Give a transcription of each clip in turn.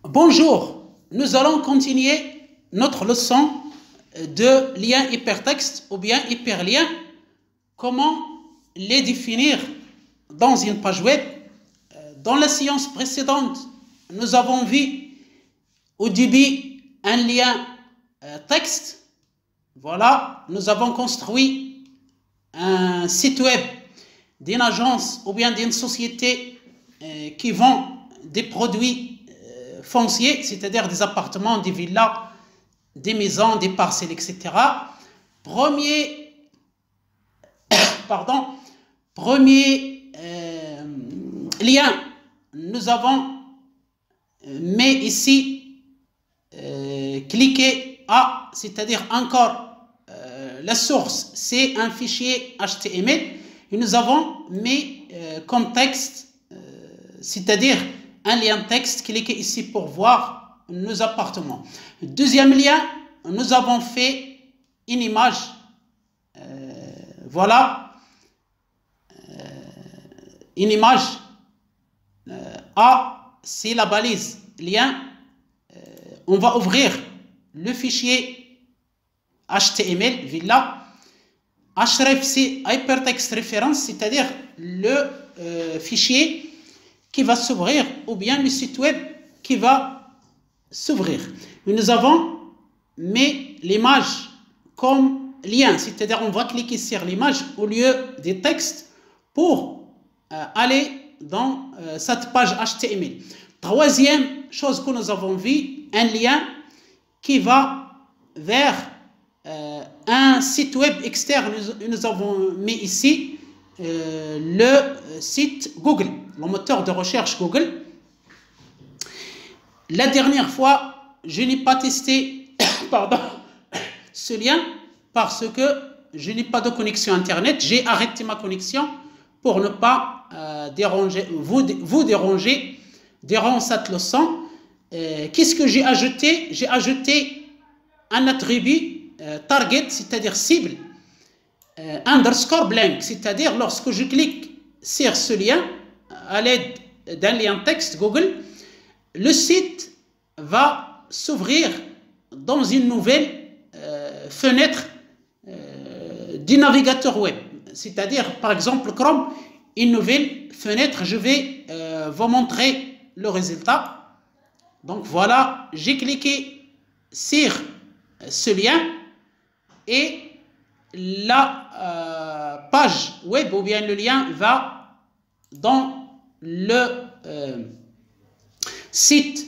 Bonjour, nous allons continuer notre leçon de liens hypertextes ou bien hyperliens. Comment les définir dans une page web? Dans la séance précédente, nous avons vu au début un lien texte. Voilà, nous avons construit un site web d'une agence ou bien d'une société qui vend des produits fonciers, c'est-à-dire des appartements, des villas, des maisons, des parcelles, etc. Premier lien, nous avons mis ici cliquer à, c'est-à-dire encore la source, c'est un fichier HTML et nous avons mis comme texte, c'est-à-dire un lien texte, cliquez ici pour voir nos appartements. Deuxième lien, nous avons fait une image, voilà, une image, A, c'est la balise, lien, on va ouvrir le fichier HTML, villa, href, c'est hypertext reference, c'est-à-dire le fichier qui va s'ouvrir ou bien le site web qui va s'ouvrir. Nous avons mis l'image comme lien, c'est-à-dire on va cliquer sur l'image au lieu des textes pour aller dans cette page HTML. Troisième chose que nous avons vu, un lien qui va vers un site web externe. Nous avons mis ici le site Google, le moteur de recherche Google. La dernière fois, je n'ai pas testé ce lien parce que je n'ai pas de connexion Internet. J'ai arrêté ma connexion pour ne pas vous déranger durant cette leçon. Qu'est-ce que j'ai ajouté? J'ai ajouté un attribut target, c'est-à-dire cible, underscore blank, c'est-à-dire lorsque je clique sur ce lien à l'aide d'un lien texte Google, le site va s'ouvrir dans une nouvelle fenêtre du navigateur web, c'est-à-dire par exemple Chrome, une nouvelle fenêtre. Je vais vous montrer le résultat. Donc voilà, j'ai cliqué sur ce lien et la page web ou bien le lien va dans le site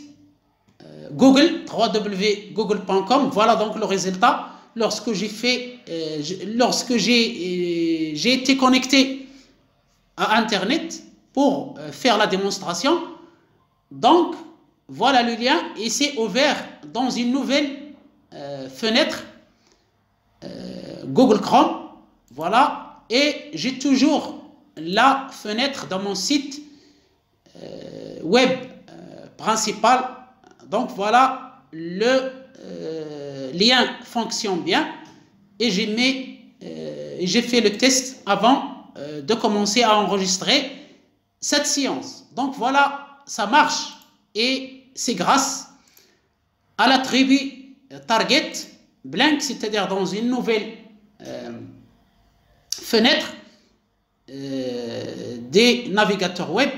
Google, www.google.com. Voilà donc le résultat. Lorsque j'ai été connecté à Internet pour faire la démonstration, donc voilà le lien et c'est ouvert dans une nouvelle fenêtre Google Chrome, voilà, et j'ai toujours la fenêtre dans mon site web principal. Donc voilà, le lien fonctionne bien et j'ai fait le test avant de commencer à enregistrer cette séance. Donc voilà, ça marche et c'est grâce à l'attribut target blank, c'est-à-dire dans une nouvelle fenêtre des navigateurs web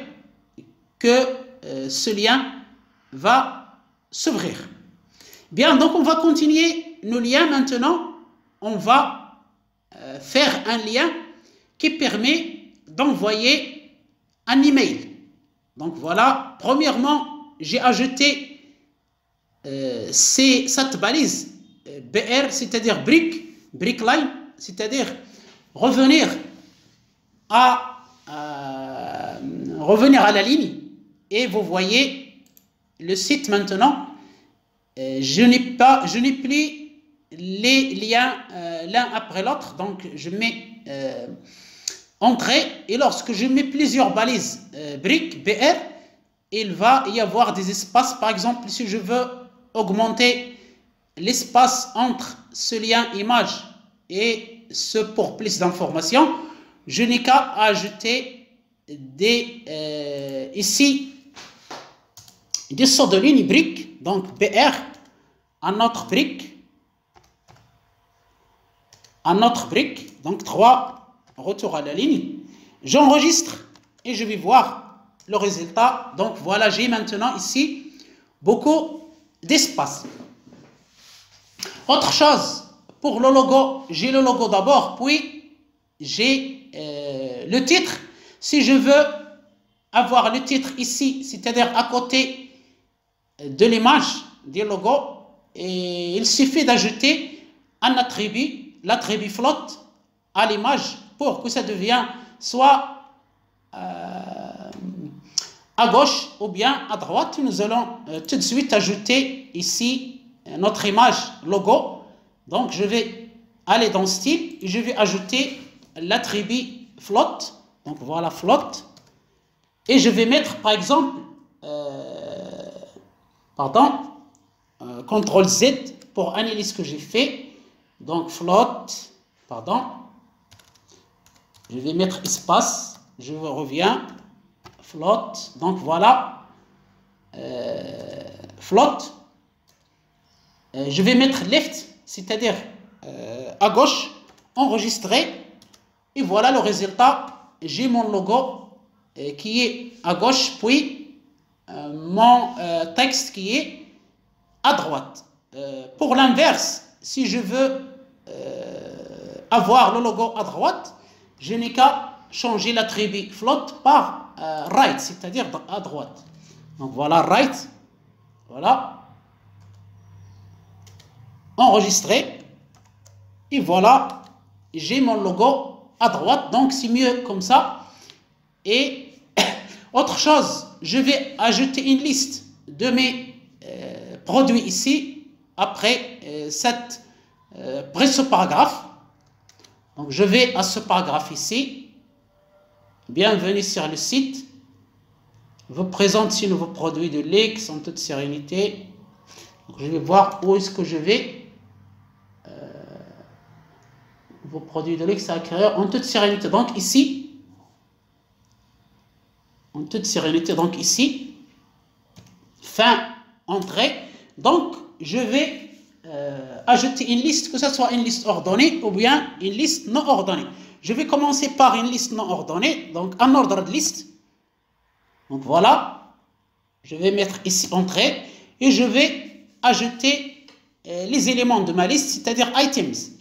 que ce lien va s'ouvrir. Bien, donc on va continuer nos liens maintenant. On va faire un lien qui permet d'envoyer un email. Donc voilà, premièrement, j'ai ajouté cette balise BR, c'est-à-dire brick line, c'est-à-dire revenir à la ligne. Et vous voyez le site maintenant. Je n'ai plus les liens l'un après l'autre. Donc je mets entrée et lorsque je mets plusieurs balises brick BR, il va y avoir des espaces. Par exemple, si je veux augmenter l'espace entre ce lien image et ce pour plus d'informations, je n'ai qu'à ajouter ici des sauts de ligne brique, donc BR, un autre brique, donc 3 retours à la ligne. J'enregistre et je vais voir le résultat. Donc voilà, j'ai maintenant ici beaucoup d'espace. Autre chose, pour le logo, j'ai le logo d'abord, puis j'ai le titre. Si je veux avoir le titre ici, c'est-à-dire à côté de l'image du logo, et il suffit d'ajouter un attribut, l'attribut float, à l'image pour que ça devienne soit à gauche ou bien à droite. Nous allons tout de suite ajouter ici notre image logo. Donc je vais aller dans style et je vais ajouter l'attribut float. Donc voilà, float. Et je vais mettre par exemple CTRL Z pour analyser ce que j'ai fait. Donc float, je vais mettre espace, je reviens, float, donc voilà, float. Je vais mettre left, c'est-à-dire à gauche, enregistrer, et voilà le résultat. J'ai mon logo qui est à gauche, puis mon texte qui est à droite. Pour l'inverse, si je veux avoir le logo à droite, je n'ai qu'à changer l'attribut float par right, c'est-à-dire à droite. Donc voilà, right, voilà, enregistrer, et voilà, j'ai mon logo à droite, donc c'est mieux comme ça. Et autre chose, je vais ajouter une liste de mes produits ici, après ce paragraphe. Donc je vais à ce paragraphe ici. Bienvenue sur le site. Vous présente ces nouveaux produits de l'X en toute sérénité. Donc je vais voir où est-ce que je vais. Vos produits de l'X à acquérir en toute sérénité. Donc ici, en toute sérénité, donc ici, fin entrée. Donc je vais ajouter une liste, que ce soit une liste ordonnée ou bien une liste non ordonnée. Je vais commencer par une liste non ordonnée, donc un ordre de liste. Donc voilà, je vais mettre ici entrée et je vais ajouter les éléments de ma liste, c'est-à-dire items,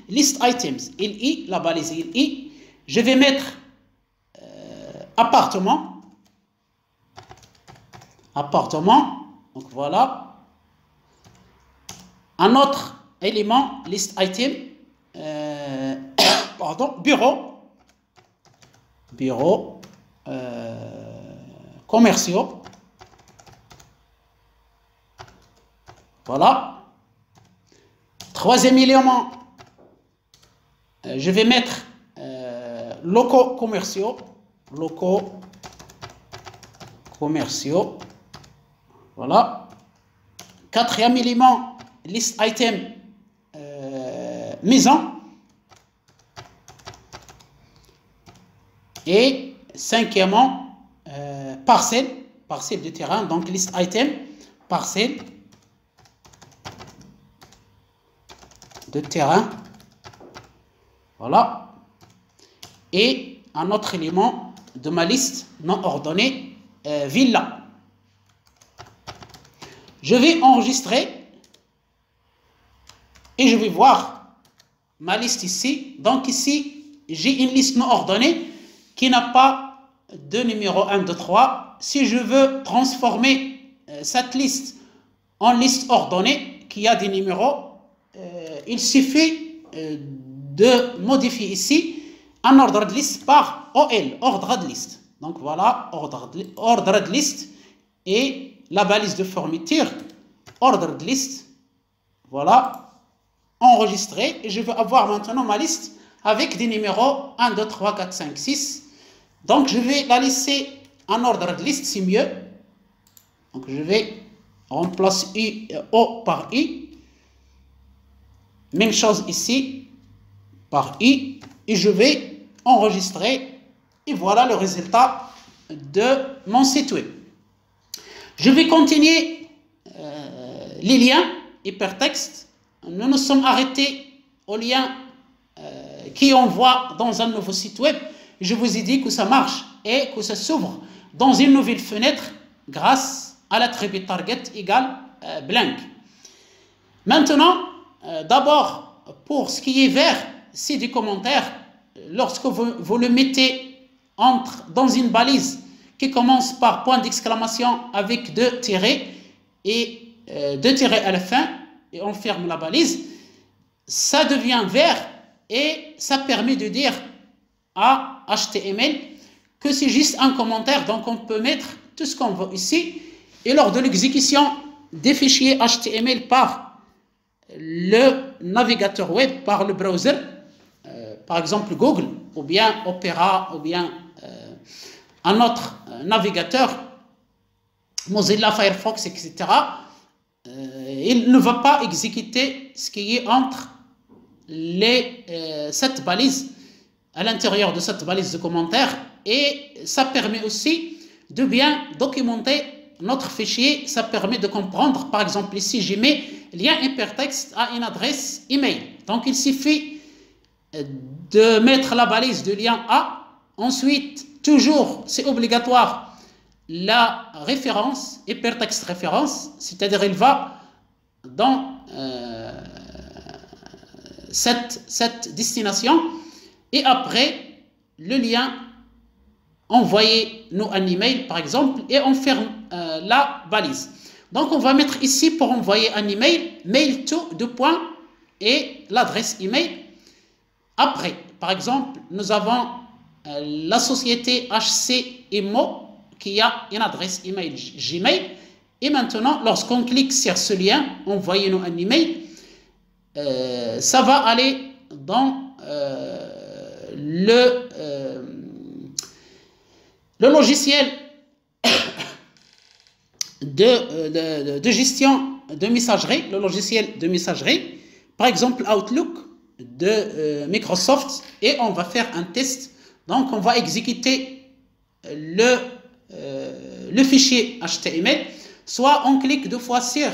list items, LI, la balise LI. Je vais mettre appartement, donc voilà. Un autre élément, list item, bureau, commerciaux, voilà. Troisième élément, je vais mettre locaux commerciaux, voilà. Quatrième élément, list item, maison. Et cinquièmement, parcelle de terrain, donc list item, parcelle de terrain, voilà. Et un autre élément de ma liste non ordonnée, villa. Je vais enregistrer et je vais voir ma liste ici. Donc ici, j'ai une liste non ordonnée qui n'a pas de numéro 1, 2, 3. Si je veux transformer cette liste en liste ordonnée qui a des numéros, il suffit de modifier ici un ordre de liste par OL, ordre de liste. Donc voilà, ordre de liste et la balise de fourniture, ordre de liste, voilà, enregistré. Et je vais avoir maintenant ma liste avec des numéros 1, 2, 3, 4, 5, 6. Donc je vais la laisser en ordre de liste, c'est mieux. Donc je vais remplacer O par I. Même chose ici, par I. Et je vais enregistrer. Et voilà le résultat de mon site web. Je vais continuer les liens hypertextes. Nous nous sommes arrêtés aux liens qui envoient dans un nouveau site web. Je vous ai dit que ça marche et que ça s'ouvre dans une nouvelle fenêtre grâce à l'attribut target égale blank. Maintenant, d'abord, pour ce qui est vert, c'est des commentaires. Lorsque vous le mettez dans une balise qui commence par point d'exclamation avec 2 tirets et 2 tirets à la fin, et on ferme la balise, ça devient vert et ça permet de dire à HTML que c'est juste un commentaire, donc on peut mettre tout ce qu'on veut ici, et lors de l'exécution des fichiers HTML par le navigateur web, par le browser, par exemple Google, ou bien Opera, ou bien un autre navigateur, Mozilla, Firefox, etc., il ne va pas exécuter ce qui est entre cette balise, à l'intérieur de cette balise de commentaires, et ça permet aussi de bien documenter notre fichier. Ça permet de comprendre, par exemple ici j'ai mis lien hypertexte à une adresse email, donc il suffit de mettre la balise de lien A, ensuite toujours c'est obligatoire la référence, hypertexte référence, c'est-à-dire il va dans cette destination, et après le lien, envoyez-nous un email par exemple, et on ferme la balise. Donc on va mettre ici pour envoyer un email, mail to, et l'adresse email. Après, par exemple, nous avons la société HC Immo qui a une adresse email Gmail, et maintenant lorsqu'on clique sur ce lien, envoyez-nous un email, ça va aller dans le logiciel de gestion de messagerie, le logiciel de messagerie, par exemple Outlook de Microsoft, et on va faire un test. Donc on va exécuter le fichier HTML, soit on clique 2 fois sur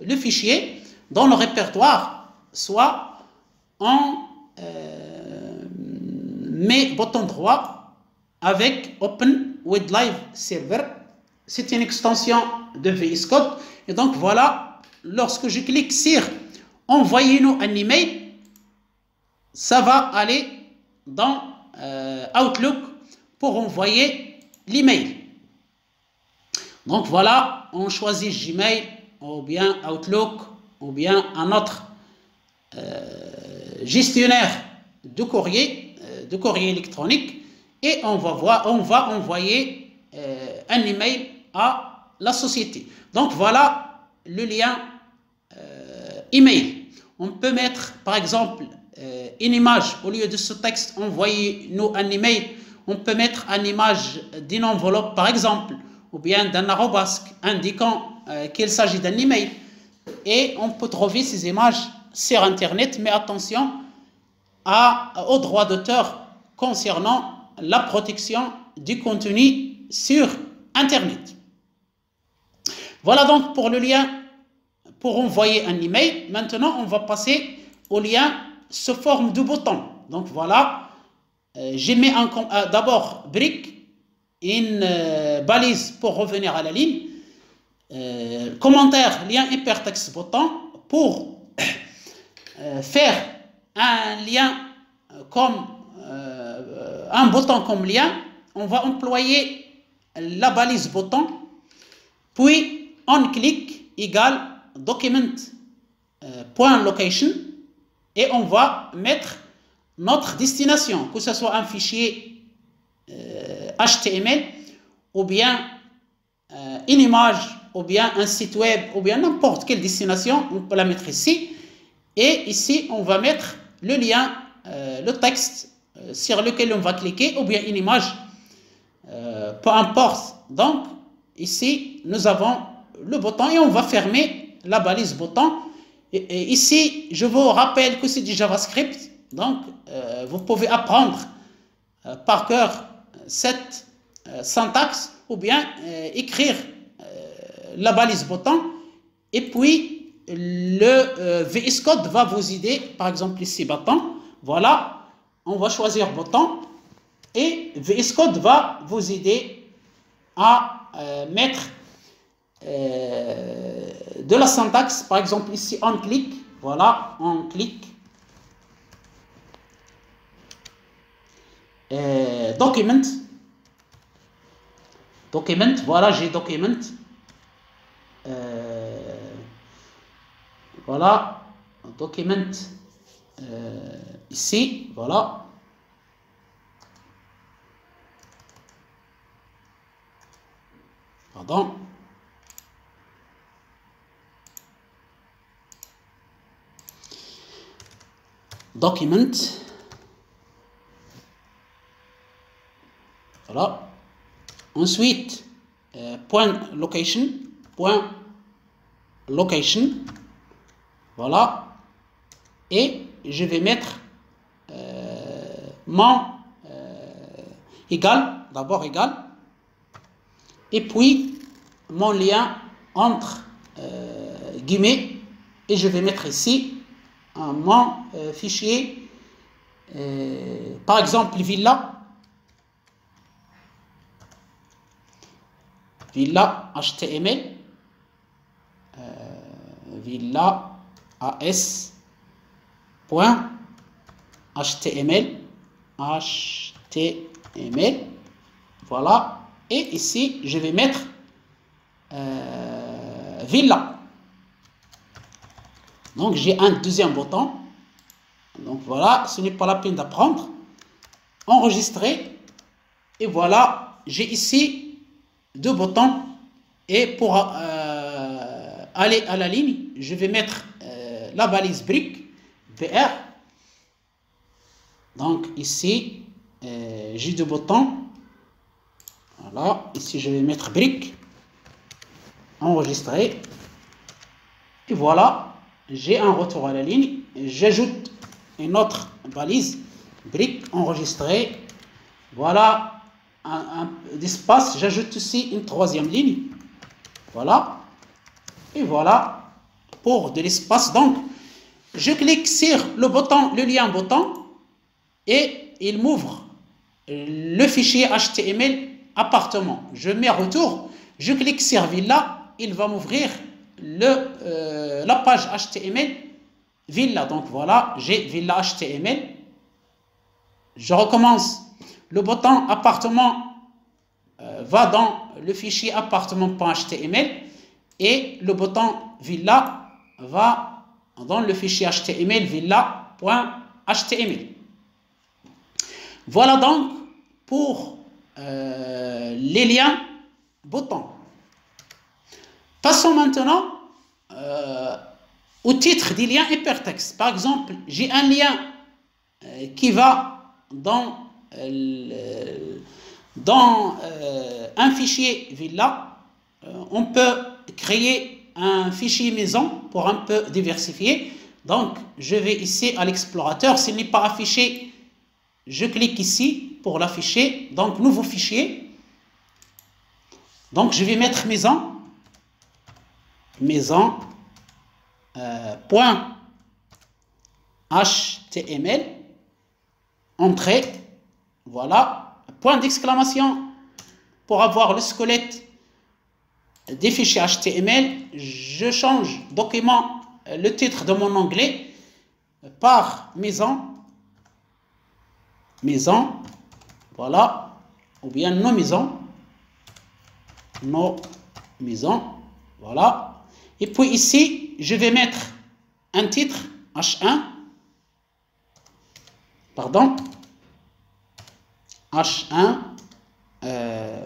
le fichier dans le répertoire, soit on met bouton droit avec Open with Live Server. C'est une extension de VS Code, et donc voilà, lorsque je clique sur envoyez-nous un email, ça va aller dans Outlook pour envoyer l'email. Donc voilà, on choisit Gmail ou bien Outlook ou bien un autre gestionnaire de courrier électronique, et on va envoyer un email à la société. Donc voilà le lien email. On peut mettre par exemple une image au lieu de ce texte, envoyez-nous un email. On peut mettre une image d'une enveloppe par exemple, ou bien d'un arrobasque indiquant qu'il s'agit d'un email, et on peut trouver ces images sur internet, mais attention aux droits d'auteur concernant la protection du contenu sur internet. Voilà donc pour le lien pour envoyer un email. Maintenant on va passer au lien sous forme de bouton. Donc voilà, j'ai mis d'abord brique, une balise pour revenir à la ligne, commentaire, lien hypertexte bouton. Pour faire un lien comme un bouton comme lien, on va employer la balise bouton, puis on clique égale document.location, et on va mettre notre destination, que ce soit un fichier HTML ou bien une image ou bien un site web ou bien n'importe quelle destination. On peut la mettre ici, et ici on va mettre le lien, le texte sur lequel on va cliquer, ou bien une image, peu importe. Donc ici nous avons le bouton, et on va fermer la balise bouton. Et ici je vous rappelle que c'est du JavaScript, donc vous pouvez apprendre par cœur cette syntaxe, ou bien écrire la balise bouton, et puis le VS Code va vous aider, par exemple ici bouton, voilà, on va choisir bouton, et VS Code va vous aider à mettre de la syntaxe, par exemple ici on clique, voilà, on clique, document, voilà, j'ai document, voilà, document ici, voilà, pardon, document, voilà, ensuite point location, voilà, et je vais mettre mon égal, d'abord égal, et puis mon lien entre guillemets, et je vais mettre ici mon fichier, par exemple villa HTML, villa as.html, voilà, et ici je vais mettre villa. Donc j'ai un deuxième bouton, donc voilà, ce n'est pas la peine d'apprendre, enregistrer, et voilà, j'ai ici deux boutons, et pour aller à la ligne, je vais mettre la balise brique BR. Donc ici j'ai deux boutons, voilà, ici je vais mettre brique, enregistrer, et voilà, j'ai un retour à la ligne. J'ajoute une autre balise brique, enregistrer, voilà, d'espace, j'ajoute aussi une troisième ligne, voilà, et voilà pour de l'espace. Donc je clique sur le bouton, le lien bouton, et il m'ouvre le fichier HTML appartement. Je mets retour, je clique sur villa, il va m'ouvrir la page HTML villa. Donc voilà, j'ai villa HTML, je recommence. Le bouton appartement va dans le fichier appartement.html, et le bouton villa va dans le fichier HTML villa.html. Voilà donc pour les liens boutons. Passons maintenant au titre des liens hypertextes. Par exemple, j'ai un lien qui va dans un fichier villa. On peut créer un fichier maison pour un peu diversifier. Donc je vais ici à l'explorateur, s'il n'est pas affiché, je clique ici pour l'afficher. Donc nouveau fichier, donc je vais mettre maison, point HTML, entrée, voilà, point d'exclamation pour avoir le squelette des fichiers HTML. Je change document, le titre de mon onglet par maison, voilà, ou bien nos maisons, voilà. Et puis ici, je vais mettre un titre H1, pardon, H1,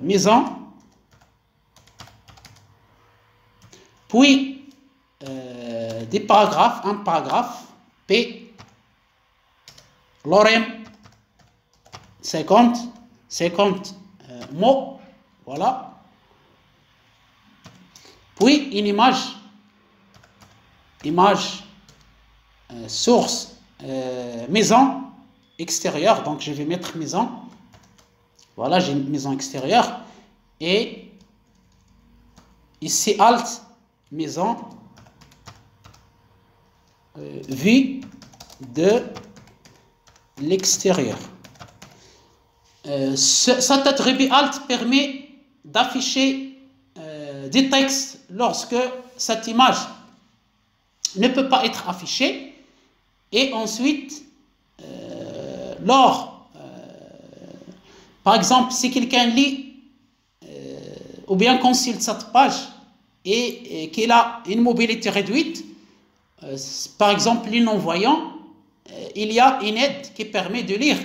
maison, puis des paragraphes, un paragraphe, P, lorem, 50 mots, voilà. Puis une image source maison extérieure, donc je vais mettre maison, voilà, j'ai une maison extérieure, et ici Alt, maison, vue de l'extérieur. Cet attribut Alt permet d'afficher des textes lorsque cette image ne peut pas être affichée, et ensuite par exemple, si quelqu'un lit ou bien consulte cette page et qu'il a une mobilité réduite, par exemple les non-voyants, il y a une aide qui permet de lire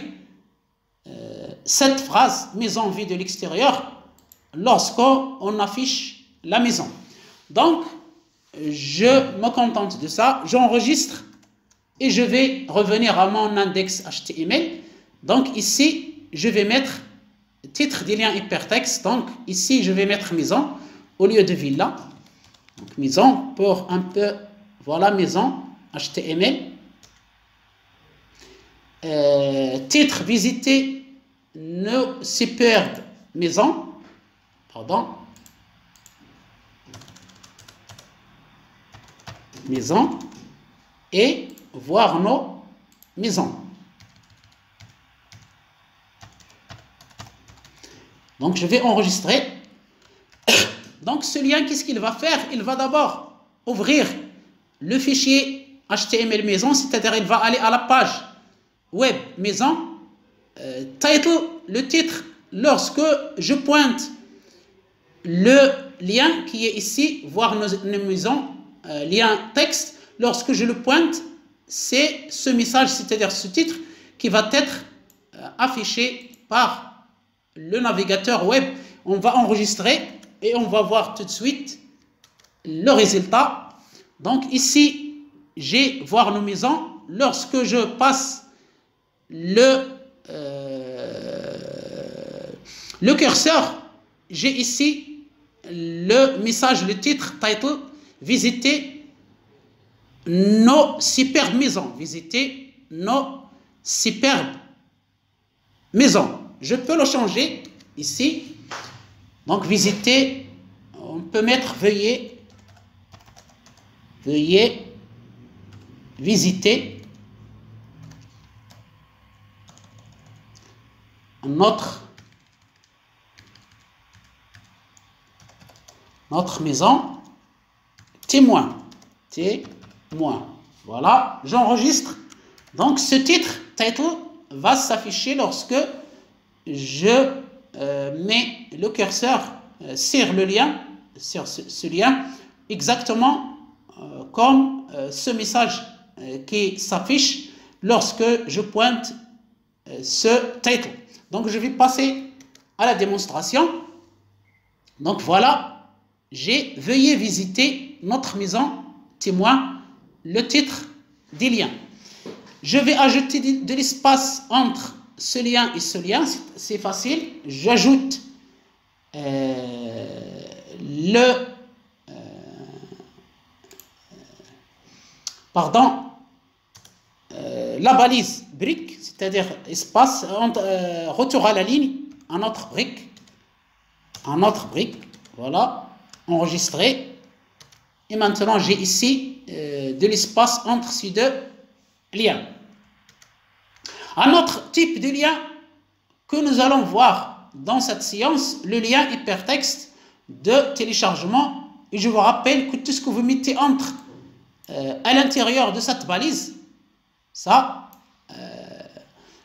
cette phrase « maison vue de l'extérieur » lorsqu'on affiche la maison. Donc, je me contente de ça, j'enregistre et je vais revenir à mon index HTML. Donc ici, je vais mettre titre des liens hypertextes. Donc ici, je vais mettre maison au lieu de villa. Donc maison pour un peu, voilà, maison HTML. Titre visiter nos superbes maisons. Pardon. Maison et voir nos maisons. Donc je vais enregistrer. Donc ce lien, qu'est-ce qu'il va faire? Il va d'abord ouvrir le fichier HTML maison, c'est-à-dire il va aller à la page web maison, title, le titre. Lorsque je pointe le lien qui est ici, voir nos maisons, lien texte, lorsque je le pointe, c'est ce message, c'est-à-dire ce titre qui va être affiché par le navigateur web. On va enregistrer et on va voir tout de suite le résultat. Donc ici, j'ai voir nos maisons. Lorsque je passe le curseur, j'ai ici le message, le titre, title, visiter nos superbes maisons. Visiter nos superbes maisons. Je peux le changer ici. Donc visiter, on peut mettre veuillez visiter notre maison témoin. Voilà, j'enregistre. Donc ce titre, title, va s'afficher lorsque je mets le curseur sur le lien, sur ce lien, exactement comme ce message qui s'affiche lorsque je pointe ce titre. Donc je vais passer à la démonstration. Donc voilà, j'ai veuillez visiter notre maison témoin, le titre des liens. Je vais ajouter de l'espace entre ce lien et ce lien, c'est facile. J'ajoute la balise brique, c'est-à-dire espace retour à la ligne, un autre brique, voilà, enregistré. Et maintenant j'ai ici de l'espace entre ces deux liens. Un autre type de lien que nous allons voir dans cette séance, le lien hypertexte de téléchargement. Et je vous rappelle que tout ce que vous mettez entre à l'intérieur de cette balise, ça,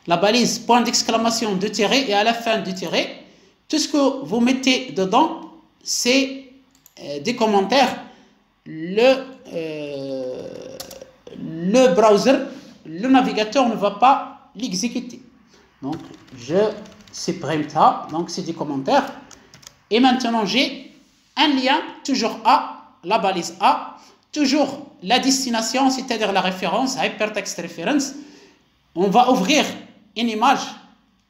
la balise point d'exclamation de tiret et à la fin du tiret, tout ce que vous mettez dedans, c'est des commentaires. Le browser, le navigateur ne va pas l'exécuter. Donc je supprime ça, donc c'est des commentaires. Et maintenant j'ai un lien, toujours A, la balise A, toujours la destination, c'est-à-dire la référence, hypertext reference. On va ouvrir une image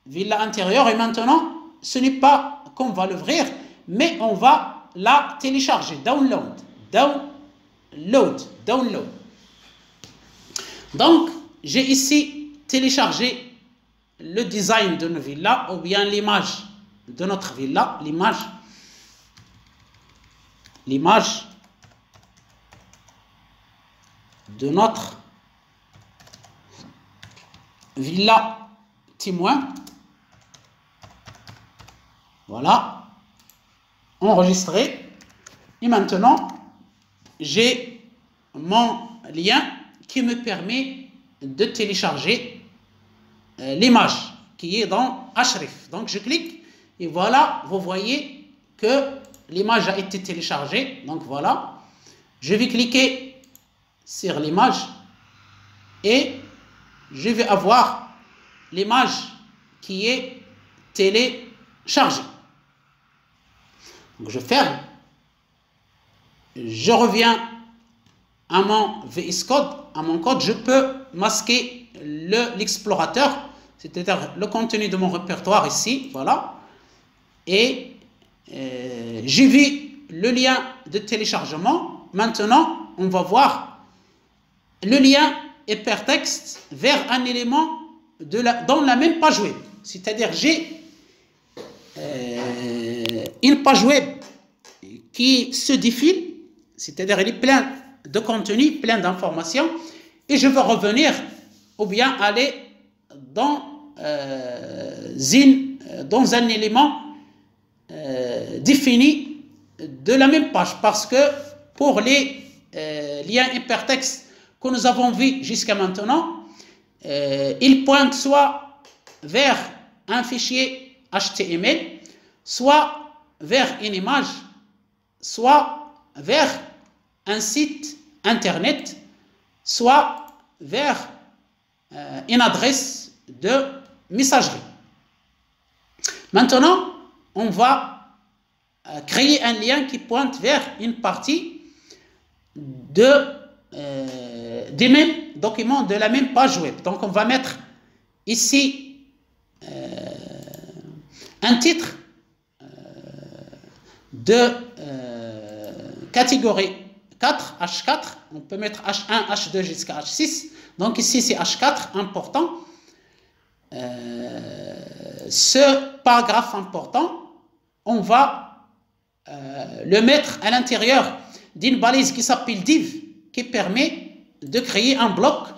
villa intérieure et maintenant ce n'est pas qu'on va l'ouvrir, mais on va la télécharger, download. Donc j'ai ici téléchargé le design de nos villas ou bien l'image de notre villa, l'image de notre villa témoin. Voilà, enregistré. Et maintenant, j'ai mon lien qui me permet de télécharger l'image qui est dans Href. Donc je clique et voilà, vous voyez que l'image a été téléchargée. Donc voilà, je vais cliquer sur l'image et je vais avoir l'image qui est téléchargée. Donc je ferme, je reviens à mon VS Code, à mon code, je peux masquer l'explorateur, c'est-à-dire le contenu de mon répertoire ici, voilà, et j'ai vu le lien de téléchargement. Maintenant, on va voir le lien hypertexte vers un élément dans la même page web, c'est-à-dire j'ai une page web qui se défile, c'est-à-dire elle est pleine de contenu, plein d'informations, et je veux revenir ou bien aller dans un élément défini de la même page, parce que pour les liens hypertextes que nous avons vus jusqu'à maintenant, ils pointent soit vers un fichier HTML, soit vers une image, soit vers un site internet, soit vers une adresse de messagerie. Maintenant, on va créer un lien qui pointe vers une partie des mêmes documents de la même page web. Donc, on va mettre ici un titre de catégorie 4, H4, on peut mettre H1, H2 jusqu'à H6, donc ici c'est H4, important. Ce paragraphe important, on va le mettre à l'intérieur d'une balise qui s'appelle div, qui permet de créer un bloc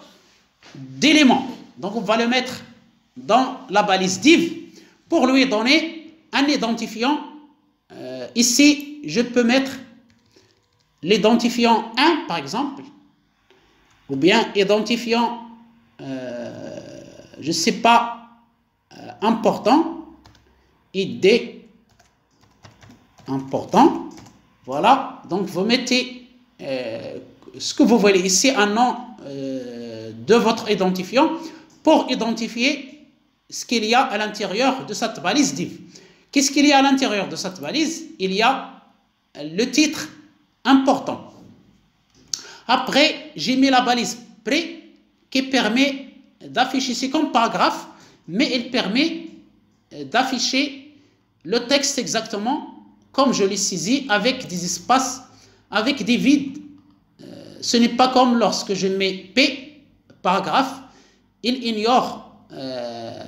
d'éléments. Donc on va le mettre dans la balise div pour lui donner un identifiant. Ici, je peux mettre l'identifiant 1 par exemple, ou bien identifiant, je ne sais pas, important, ID important. Voilà, donc vous mettez ce que vous voulez ici, un nom de votre identifiant pour identifier ce qu'il y a à l'intérieur de cette balise div. Qu'est-ce qu'il y a à l'intérieur de cette balise? Il y a le titre important. Après, j'ai mis la balise pré qui permet d'afficher, c'est comme paragraphe, mais il permet d'afficher le texte exactement comme je l'ai saisi, avec des espaces, avec des vides. Ce n'est pas comme lorsque je mets P, paragraphe, il ignore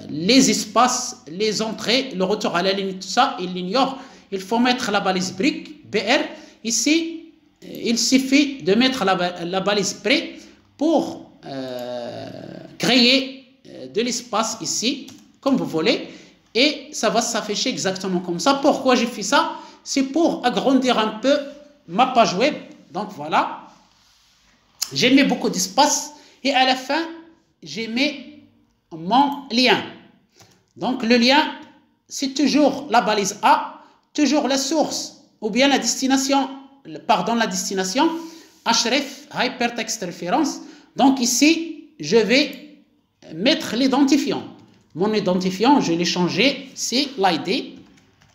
les espaces, les entrées, le retour à la ligne, tout ça, il l'ignore. Il faut mettre la balise brique, BR. Ici, il suffit de mettre la balise pré pour créer de l'espace ici, comme vous voulez, et ça va s'afficher exactement comme ça. Pourquoi j'ai fait ça? C'est pour agrandir un peu ma page web. Donc voilà, j'ai mis beaucoup d'espace et à la fin, j'ai mis mon lien. Donc le lien, c'est toujours la balise A, toujours la source ou bien la destination, la destination, href, Hypertext Reference. Donc ici, je vais mettre l'identifiant. Mon identifiant, je l'ai changé, c'est l'ID,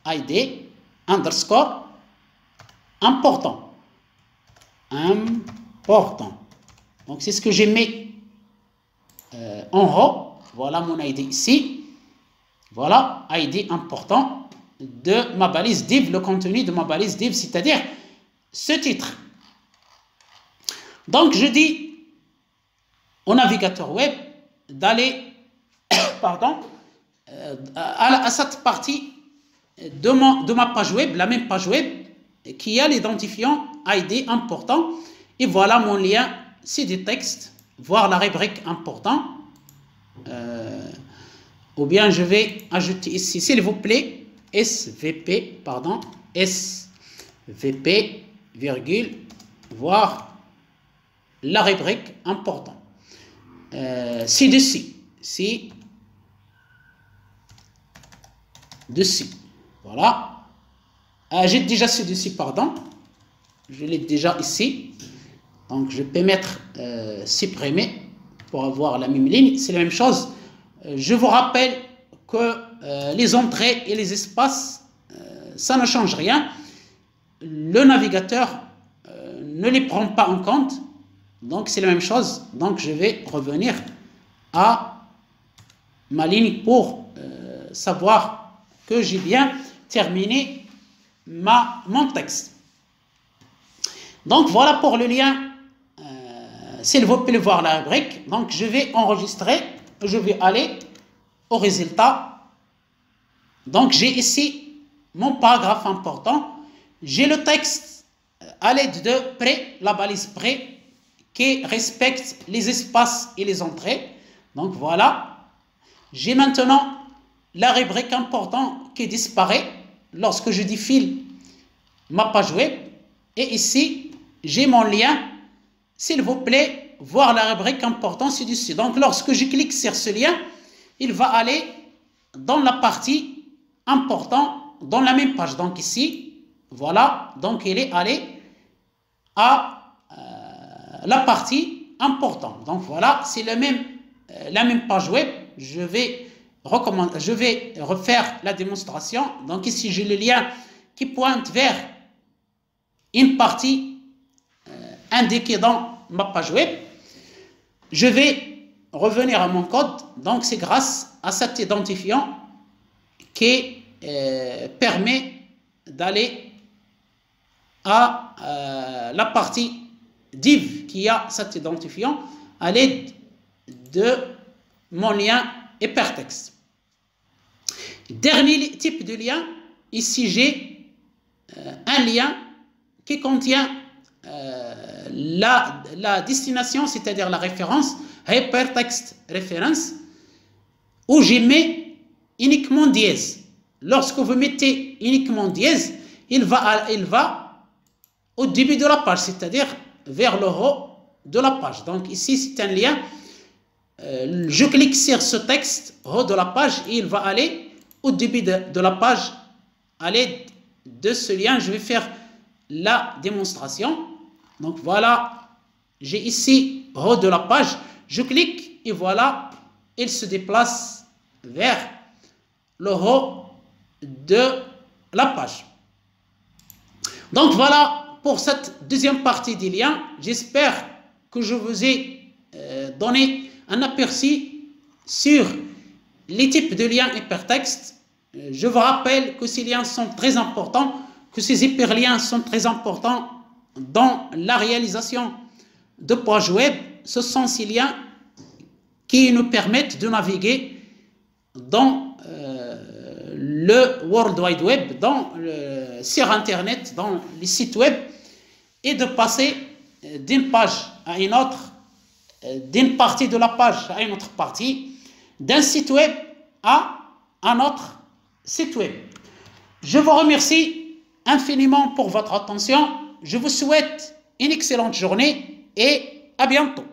ID, underscore, important. Important. Donc c'est ce que j'ai mis en haut. Voilà mon ID ici. Voilà, ID important de ma balise div, le contenu de ma balise div, c'est-à-dire ce titre. Donc je dis au navigateur web d'aller à cette partie de ma page web, la même page web qui a l'identifiant ID important. Et voilà mon lien, c'est du texte, voir la rubrique important. Ou bien je vais ajouter ici, s'il vous plaît, SVP, pardon, SVP, virgule, voir la rubrique important. Ci-dessus, ci-dessus, voilà. J'ai déjà ci-dessus, pardon, je l'ai déjà ici. Donc je peux mettre supprimer pour avoir la même ligne, c'est la même chose. Je vous rappelle que les entrées et les espaces, ça ne change rien. Le navigateur ne les prend pas en compte. Donc c'est la même chose. Donc je vais revenir à ma ligne pour savoir que j'ai bien terminé mon texte. Donc voilà pour le lien. S'il vous plaît, voir la rubrique. Donc je vais enregistrer. Je vais aller au résultat. Donc j'ai ici mon paragraphe important. J'ai le texte à l'aide de pré, la balise pré, qui respecte les espaces et les entrées. Donc voilà. J'ai maintenant la rubrique important qui disparaît lorsque je défile ma page web. Et ici, j'ai mon lien. S'il vous plaît, voir la rubrique important ci-dessus. Donc, lorsque je clique sur ce lien, il va aller dans la partie important, dans la même page. Donc, ici, voilà. Donc, il est allé à la partie important. Donc, voilà, c'est la même page web. Je vais refaire la démonstration. Donc, ici, j'ai le lien qui pointe vers une partie indiquée dans ma page web. Je vais revenir à mon code. Donc c'est grâce à cet identifiant qui permet d'aller à la partie div qui a cet identifiant à l'aide de mon lien hypertexte. Dernier type de lien, ici j'ai un lien qui contient la destination, c'est-à-dire la référence, hypertext reference, où j'y mets uniquement dièse. Lorsque vous mettez uniquement dièse, il va au début de la page, c'est-à-dire vers le haut de la page. Donc ici, c'est un lien. Je clique sur ce texte, haut de la page, et il va aller au début de la page. À l'aide de ce lien, je vais faire la démonstration. Donc voilà, j'ai ici haut de la page, je clique et voilà, il se déplace vers le haut de la page. Donc voilà pour cette deuxième partie des liens. J'espère que je vous ai donné un aperçu sur les types de liens hypertextes. Je vous rappelle que ces liens sont très importants, que ces hyperliens sont très importants dans la réalisation de pages web. Ce sont ces liens qui nous permettent de naviguer dans le World Wide Web, sur Internet, dans les sites web, et de passer d'une page à une autre, d'une partie de la page à une autre partie, d'un site web à un autre site web. Je vous remercie infiniment pour votre attention. Je vous souhaite une excellente journée et à bientôt.